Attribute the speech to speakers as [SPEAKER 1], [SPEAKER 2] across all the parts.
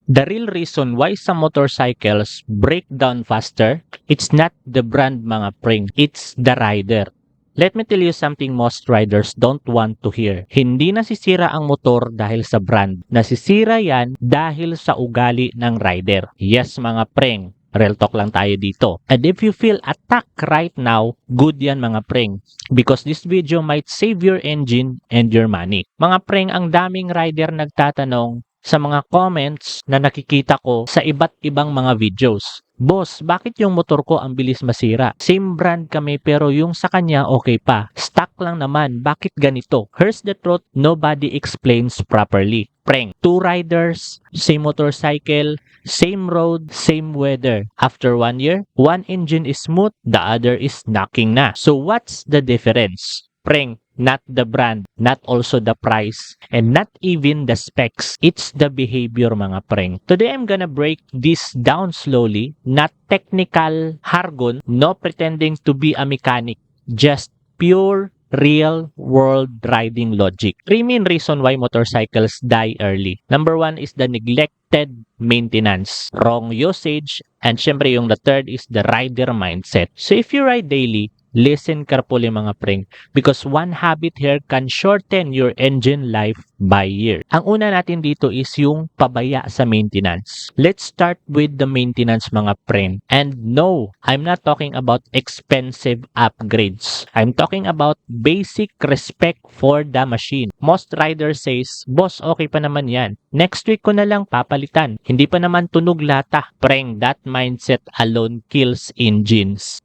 [SPEAKER 1] The real reason why some motorcycles break down faster, it's not the brand mga pring, it's the rider. Let me tell you something most riders don't want to hear. Hindi nasisira ang motor dahil sa brand. Nasisira yan dahil sa ugali ng rider. Yes mga pring, real talk lang tayo dito. And if you feel attacked right now, good yan mga pring. Because this video might save your engine and your money. Mga pring, ang daming rider nagtatanong sa mga comments na nakikita ko sa iba't ibang mga videos. Boss, bakit yung motor ko ang bilis masira? Same brand kami pero yung sa kanya okay pa. Stock lang naman, bakit ganito? Here's the truth, nobody explains properly. Prank. Two riders, same motorcycle, same road, same weather. After 1 year, one engine is smooth, the other is knocking na. So what's the difference? Prank. Not the brand, not also the price, and not even the specs. It's the behavior mga prank. Today I'm gonna break this down slowly, not technical jargon, no pretending to be a mechanic, just pure real world riding logic. Three main reason why motorcycles die early. Number one is the neglected maintenance, wrong usage, and syempre yung the third is the rider mindset. So if you ride daily, listen carefully mga pring, because one habit here can shorten your engine life by year. Ang una natin dito is yung pabaya sa maintenance. Let's start with the maintenance mga pring. And no, I'm not talking about expensive upgrades. I'm talking about basic respect for the machine. Most riders says, boss, okay pa naman yan. Next week ko na lang papalitan. Hindi pa naman tunog lata. Pring, that mindset alone kills engines.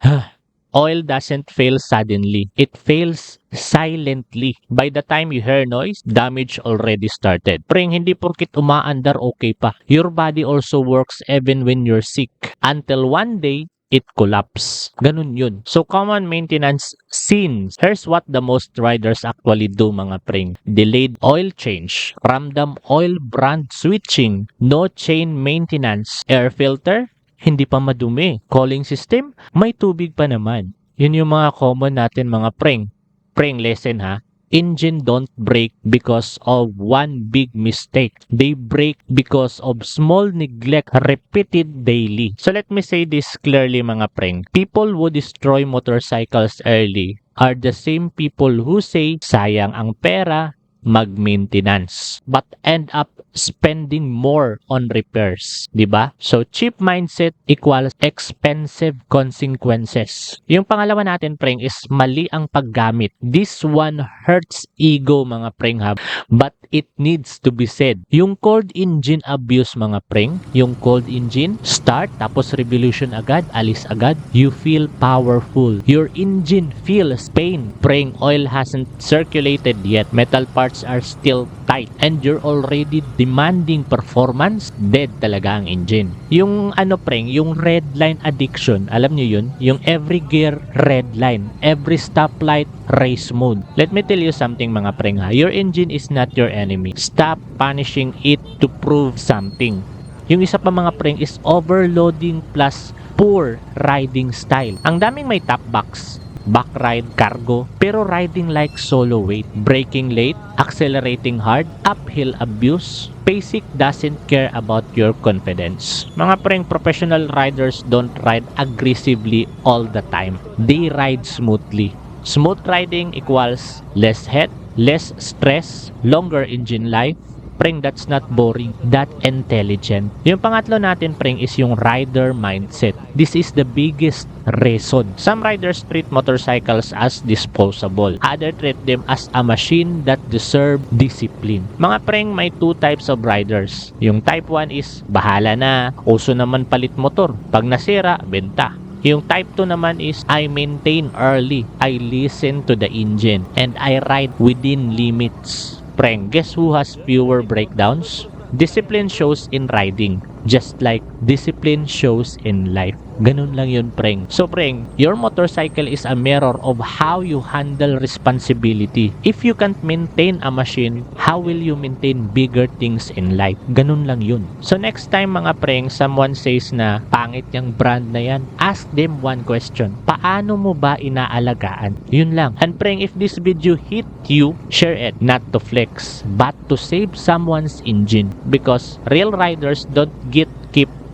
[SPEAKER 1] Oil doesn't fail suddenly. It fails silently. By the time you hear noise, damage already started. Pring, hindi porkit umaandar okay pa. Your body also works even when you're sick. Until one day, it collapse. Ganun yun. So common maintenance scenes. Here's what the most riders actually do mga pring. Delayed oil change. Random oil brand switching. No chain maintenance. Air filter. Hindi pa madumi. Cooling system, may tubig pa naman. Yun yung mga common natin mga pring. Pring, listen ha. Engine don't break because of one big mistake. They break because of small neglect repeated daily. So let me say this clearly mga pring. People who destroy motorcycles early are the same people who say sayang ang pera, mag-maintenance, but end up spending more on repairs, di ba? So cheap mindset equals expensive consequences. Yung pangalawa natin pring is mali ang paggamit. This one hurts ego mga pring ha, but it needs to be said. Yung cold engine abuse mga pring, yung cold engine start tapos revolution agad, alis agad, you feel powerful. Your engine feels pain. Pring, oil hasn't circulated yet. Metal parts are still tight and you're already demanding performance, dead talaga ang engine. Yung ano pring, yung red line addiction, alam nyo yun? Yung every gear red line, every stoplight race mode. Let me tell you something mga pring ha, your engine is not your enemy. Stop punishing it to prove something. Yung isa pa mga pring is overloading plus poor riding style. Ang daming may top box, back ride, cargo, pero riding like solo weight, braking late, accelerating hard, uphill abuse. Basic doesn't care about your confidence. Mga pring, professional riders don't ride aggressively all the time. They ride smoothly. Smooth riding equals less heat, less stress, longer engine life. Pring, that's not boring, that intelligent. Yung pangatlo natin pring is yung rider mindset. This is the biggest reason. Some riders treat motorcycles as disposable. Others treat them as a machine that deserve discipline. Mga pring, may two types of riders. Yung type 1 is bahala na, uso naman palit motor. Pag nasira, benta. Yung type 2 naman is I maintain early, I listen to the engine, and I ride within limits. Prank, guess who has fewer breakdowns? Discipline shows in riding. just like discipline shows in life. Ganun lang yun, preng. So, preng, your motorcycle is a mirror of how you handle responsibility. If you can't maintain a machine, how will you maintain bigger things in life? Ganun lang yun. So, next time mga preng, someone says na pangit yung brand na yan, ask them one question. Paano mo ba inaalagaan? Yun lang. And preng, if this video hit you, share it. Not to flex, but to save someone's engine. Because real riders don't keep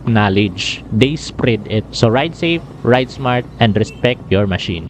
[SPEAKER 1] knowledge. They spread it. So ride safe, ride smart, and respect your machine.